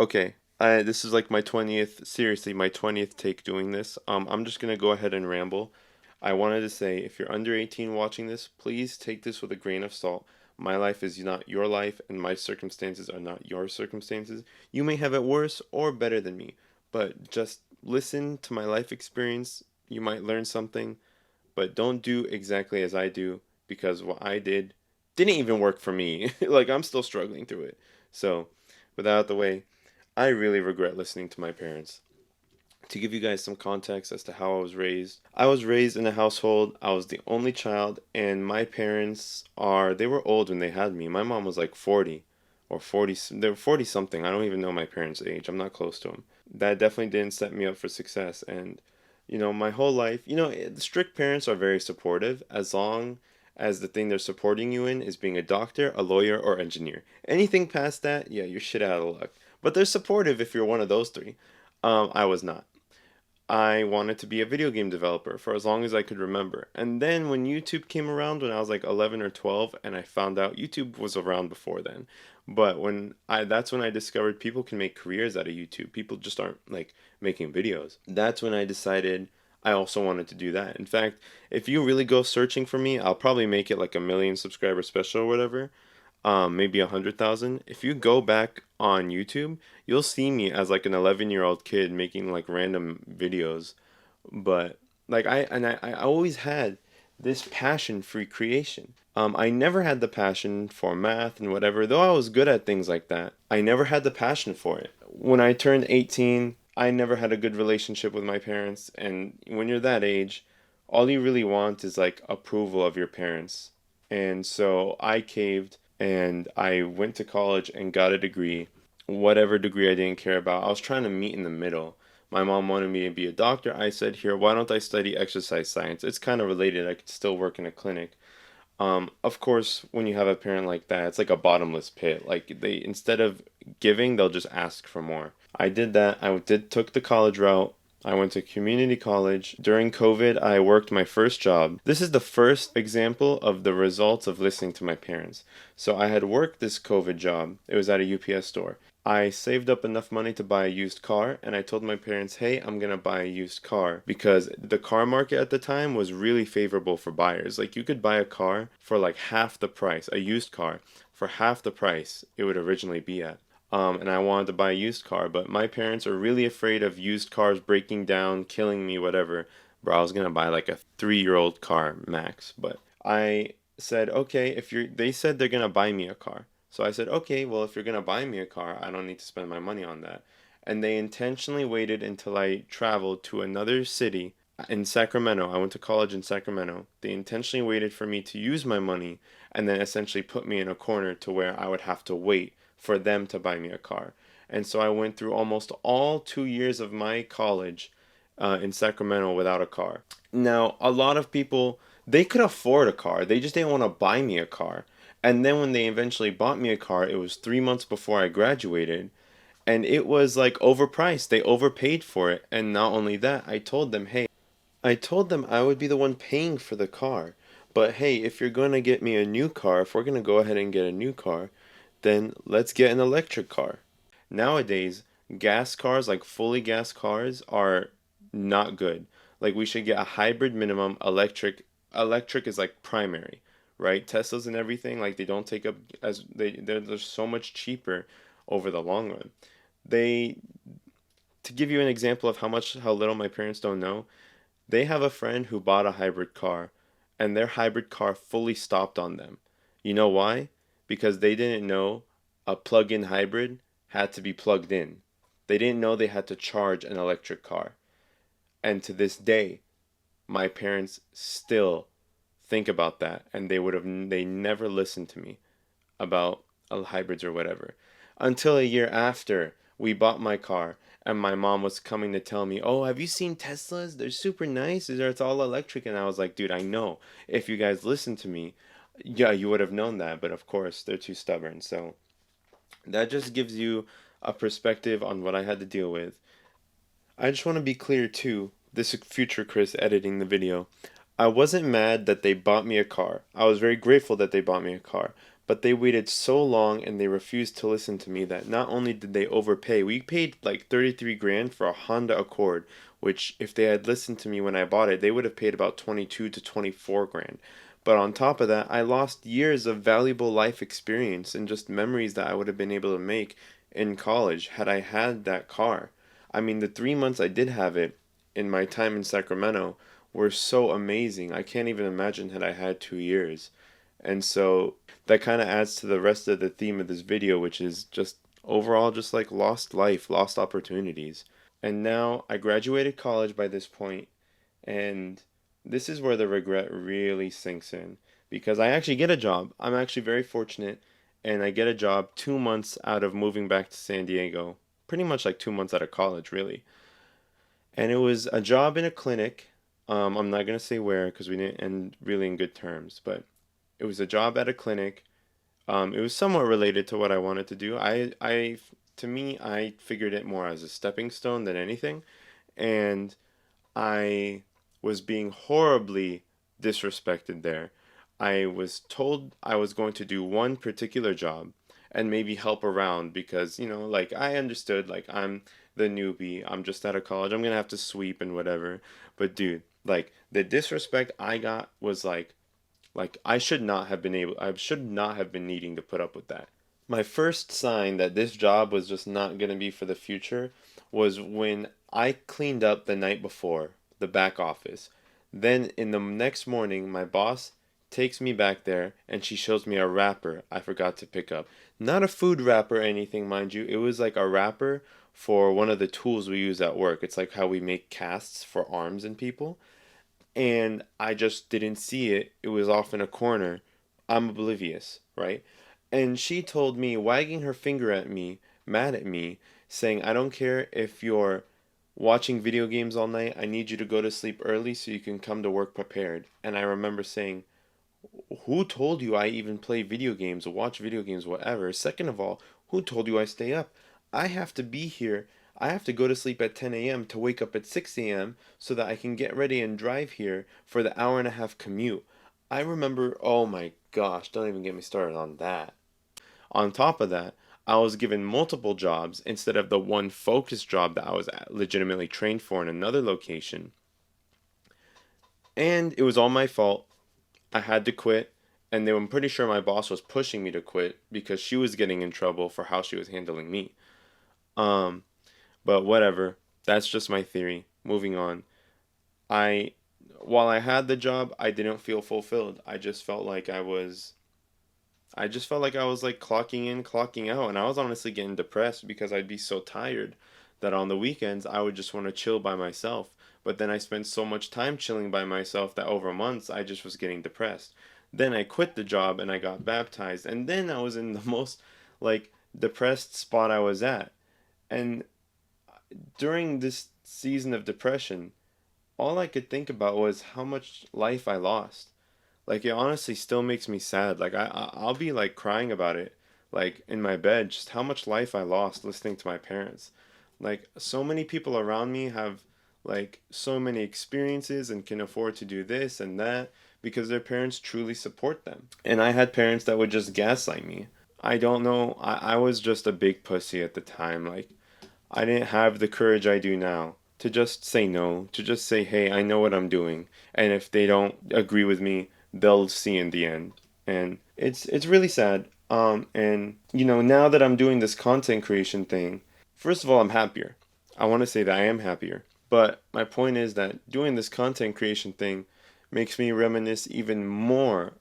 Okay, this is like my 20th, seriously, my 20th take doing this. I'm just gonna go ahead and ramble. I wanted to say, if you're under 18 watching this, please take this with a grain of salt. My life is not your life, and my circumstances are not your circumstances. You may have it worse or better than me, but just listen to my life experience. You might learn something, but don't do exactly as I do, because what I did didn't even work for me. Like, I'm still struggling through it. So, with that out the way, I really regret listening to my parents. To give you guys some context as to how I was raised in a household, I was the only child, and my parents they were old when they had me. My mom was like 40 or 40, they were 40 something. I don't even know my parents' age. I'm not close to them. That definitely didn't set me up for success. And, my whole life, the strict parents are very supportive as long as the thing they're supporting you in is being a doctor, a lawyer, or engineer. Anything past that, yeah, you're shit out of luck. But they're supportive if you're one of those three. I was not. I wanted to be a video game developer for as long as I could remember. And then when YouTube came around when I was like 11 or 12 and I found out YouTube was around before then. But that's when I discovered people can make careers out of YouTube. People just aren't like making videos. That's when I decided I also wanted to do that. In fact, if you really go searching for me, I'll probably make it like a million subscriber special or whatever, maybe 100,000. If you go back on YouTube, you'll see me as like an 11-year-old kid making like random videos. But like I always had this passion for creation. I never had the passion for math and whatever, though I was good at things like that. I never had the passion for it. When I turned 18, I never had a good relationship with my parents, and when you're that age, all you really want is like approval of your parents. And so I caved and I went to college and got a degree, whatever degree I didn't care about. I was trying to meet in the middle. My mom wanted me to be a doctor. I said, here, why don't I study exercise science? It's kind of related. I could still work in a clinic. Of course, when you have a parent like that, it's like a bottomless pit. Like they, instead of giving, they'll just ask for more. I did that. Took the college route. I went to community college. During COVID, I worked my first job. This is the first example of the results of listening to my parents. So I had worked this COVID job. It was at a UPS store. I saved up enough money to buy a used car, and I told my parents, hey, I'm gonna buy a used car because the car market at the time was really favorable for buyers. Like, you could buy a car for like half the price, a used car, for half the price it would originally be at. And I wanted to buy a used car, but my parents are really afraid of used cars breaking down, killing me, whatever. Bro, I was gonna buy like a 3-year-old car max, but I said, okay, they said they're gonna buy me a car. So I said, okay, well, if you're gonna buy me a car, I don't need to spend my money on that. And they intentionally waited until I traveled to another city in Sacramento. I went to college in Sacramento. They intentionally waited for me to use my money and then essentially put me in a corner to where I would have to wait for them to buy me a car. And so I went through almost all 2 years of my college in Sacramento without a car. Now, a lot of people, they could afford a car, they just didn't want to buy me a car. And then when they eventually bought me a car, it was 3 months before I graduated, and it was like overpriced. They overpaid for it. And not only that, I told them I would be the one paying for the car. But hey, if you're going to get me a new car, if we're going to go ahead and get a new car, then let's get an electric car. Nowadays, gas cars, like fully gas cars, are not good. Like, we should get a hybrid minimum. Electric is like primary, right? Teslas and everything, like, they don't take up as they're so much cheaper over the long run. They To give you an example of how little my parents don't know, they have a friend who bought a hybrid car, and their hybrid car fully stopped on them. You know why? Because they didn't know a plug-in hybrid had to be plugged in. They didn't know they had to charge an electric car. And to this day, my parents still think about that, and they never listened to me about hybrids or whatever. Until a year after we bought my car, and my mom was coming to tell me, "Oh, have you seen Teslas? They're super nice. It's all electric." And I was like, "Dude, I know. If you guys listened to me, yeah, you would have known that." But of course, they're too stubborn. So that just gives you a perspective on what I had to deal with. I just want to be clear too, this future Chris editing the video. I wasn't mad that they bought me a car. I was very grateful that they bought me a car. But they waited so long and they refused to listen to me that not only did they overpay, we paid like 33 grand for a Honda Accord, which if they had listened to me when I bought it, they would have paid about 22 to 24 grand. But on top of that, I lost years of valuable life experience and just memories that I would have been able to make in college had I had that car. I mean, the 3 months I did have it in my time in Sacramento were so amazing. I can't even imagine had I had 2 years. And so that kind of adds to the rest of the theme of this video, which is just overall just like lost life, lost opportunities. And now I graduated college by this point, and this is where the regret really sinks in because I actually get a job. I'm actually very fortunate, and I get a job 2 months out of moving back to San Diego. Pretty much like 2 months out of college, really. And it was a job in a clinic. I'm not gonna say where because we didn't end really in good terms, but it was a job at a clinic. It was somewhat related to what I wanted to do. To me, I figured it more as a stepping stone than anything, and I was being horribly disrespected there. I was told I was going to do one particular job and maybe help around because, like I understood, like I'm the newbie, I'm just out of college, I'm gonna have to sweep and whatever. But dude, like the disrespect I got was like I should not have been needing to put up with that. My first sign that this job was just not going to be for the future was when I cleaned up the night before, the back office. Then in the next morning, my boss takes me back there and she shows me a wrapper I forgot to pick up. Not a food wrapper or anything, mind you. It was like a wrapper for one of the tools we use at work. It's like how we make casts for arms and people, and I just didn't see it. It was off in a corner. I'm oblivious, right? And she told me, wagging her finger at me, mad at me, saying, I don't care if you're watching video games all night. I need you to go to sleep early so you can come to work prepared. And I remember saying, who told you I even play video games or watch video games, whatever? Second of all, who told you I stay up? I have to be here. I have to go to sleep at 10 a.m. to wake up at 6 a.m. so that I can get ready and drive here for the hour and a half commute. I remember, oh my gosh, don't even get me started on that. On top of that, I was given multiple jobs instead of the one focused job that I was legitimately trained for in another location. And it was all my fault. I had to quit, and I'm pretty sure my boss was pushing me to quit because she was getting in trouble for how she was handling me. Um, but whatever. That's just my theory. Moving on. I While I had the job, I didn't feel fulfilled. I just felt like I was like clocking in, clocking out, and I was honestly getting depressed because I'd be so tired that on the weekends I would just want to chill by myself. But then I spent so much time chilling by myself that over months I just was getting depressed. Then I quit the job and I got baptized, and then I was in the most like depressed spot I was at. And during this season of depression, all I could think about was how much life I lost. Like it honestly still makes me sad. Like I'll be like crying about it, like in my bed, just how much life I lost listening to my parents. Like so many people around me have like so many experiences and can afford to do this and that because their parents truly support them. And I had parents that would just gaslight me. I don't know. I was just a big pussy at the time. Like I didn't have the courage I do now to just say no, to just say, hey, I know what I'm doing. And if they don't agree with me, they'll see in the end. And it's really sad. And now that I'm doing this content creation thing, first of all, I'm happier. I want to say that I am happier. But my point is that doing this content creation thing makes me reminisce even more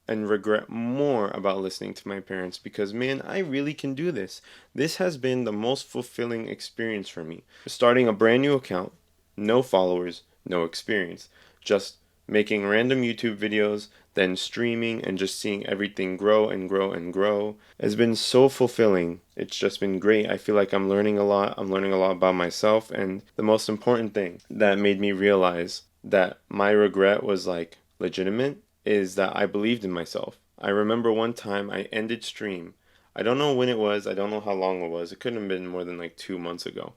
and regret more about listening to my parents because man, I really can do this. This has been the most fulfilling experience for me. Starting a brand new account, no followers, no experience, just making random YouTube videos, then streaming and just seeing everything grow and grow and grow has been so fulfilling. It's just been great. I feel like I'm learning a lot. I'm learning a lot about myself, and the most important thing that made me realize that my regret was like legitimate is that I believed in myself. I remember one time I ended stream. I don't know when it was, I don't know how long it was. It couldn't have been more than like 2 months ago.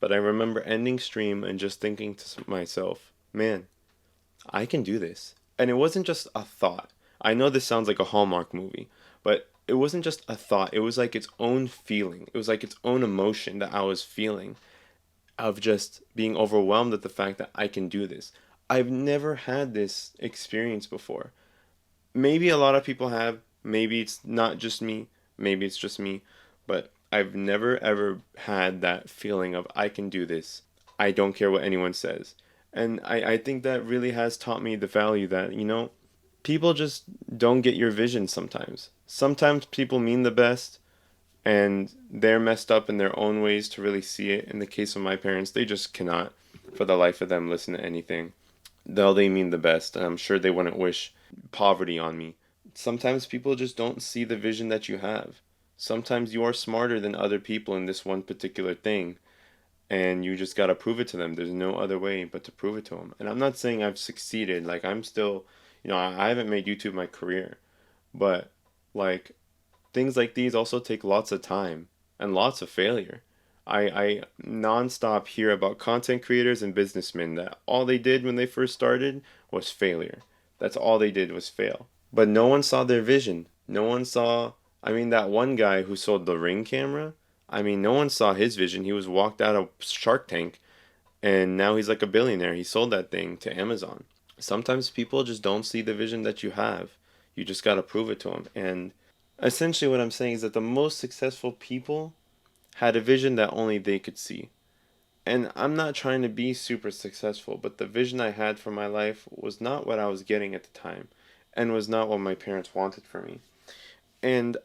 But I remember ending stream and just thinking to myself, man, I can do this. And it wasn't just a thought. I know this sounds like a Hallmark movie, but it wasn't just a thought, it was like its own feeling. It was like its own emotion that I was feeling of just being overwhelmed at the fact that I can do this. I've never had this experience before. Maybe a lot of people have, maybe it's not just me, maybe it's just me, but I've never ever had that feeling of I can do this. I don't care what anyone says. And I think that really has taught me the value that, people just don't get your vision sometimes. Sometimes people mean the best and they're messed up in their own ways to really see it. In the case of my parents, they just cannot, for the life of them, listen to anything. Though they mean the best, and I'm sure they wouldn't wish poverty on me. Sometimes people just don't see the vision that you have. Sometimes you are smarter than other people in this one particular thing, and you just gotta prove it to them. There's no other way but to prove it to them. And I'm not saying I've succeeded. Like, I'm still, I haven't made YouTube my career, but like things like these also take lots of time and lots of failure. I nonstop hear about content creators and businessmen that all they did when they first started was failure. That's all they did was fail. But no one saw their vision. No one saw, I mean, that one guy who sold the Ring camera, I mean, no one saw his vision. He was walked out of Shark Tank and now he's like a billionaire. He sold that thing to Amazon. Sometimes people just don't see the vision that you have. You just got to prove it to them. And essentially, what I'm saying is that the most successful people had a vision that only they could see. And I'm not trying to be super successful, but the vision I had for my life was not what I was getting at the time and was not what my parents wanted for me. And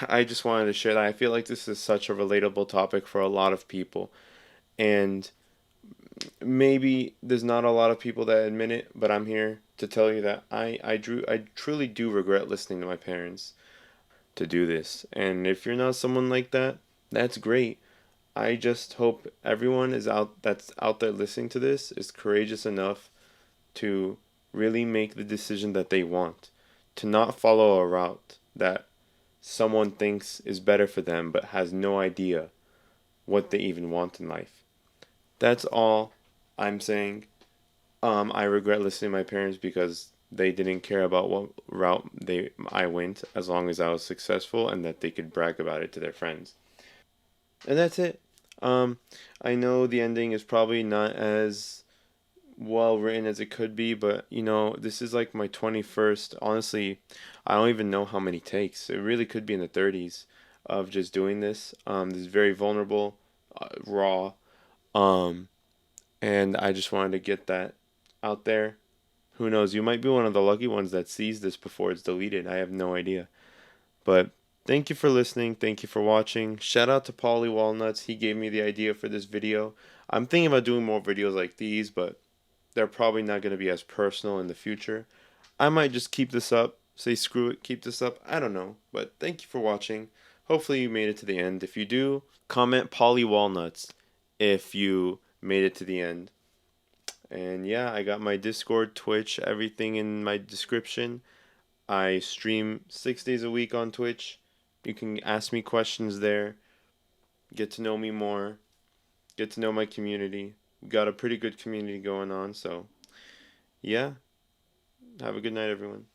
I just wanted to share that. I feel like this is such a relatable topic for a lot of people. And maybe there's not a lot of people that admit it, but I'm here to tell you that I truly do regret listening to my parents to do this. And if you're not someone like that, that's great. I just hope everyone is out that's out there listening to this is courageous enough to really make the decision that they want, to not follow a route that someone thinks is better for them but has no idea what they even want in life. That's all I'm saying. I regret listening to my parents because they didn't care about what route I went as long as I was successful and that they could brag about it to their friends. And that's it. Um, I know the ending is probably not as well written as it could be, but this is like my 21st. Honestly, I don't even know how many takes. It really could be in the 30s of just doing this. This is very vulnerable, raw, um, and I just wanted to get that out there. Who knows? You might be one of the lucky ones that sees this before it's deleted. I have no idea. But thank you for listening. Thank you for watching. Shout out to Pauly Walnuts. He gave me the idea for this video. I'm thinking about doing more videos like these, but they're probably not going to be as personal in the future. I might just keep this up. Say screw it, keep this up. I don't know. But thank you for watching. Hopefully you made it to the end. If you do, comment Pauly Walnuts if you made it to the end. And yeah, I got my Discord, Twitch, everything in my description. I stream 6 days a week on Twitch. You can ask me questions there, get to know me more, get to know my community. We got a pretty good community going on, so yeah. Have a good night, everyone.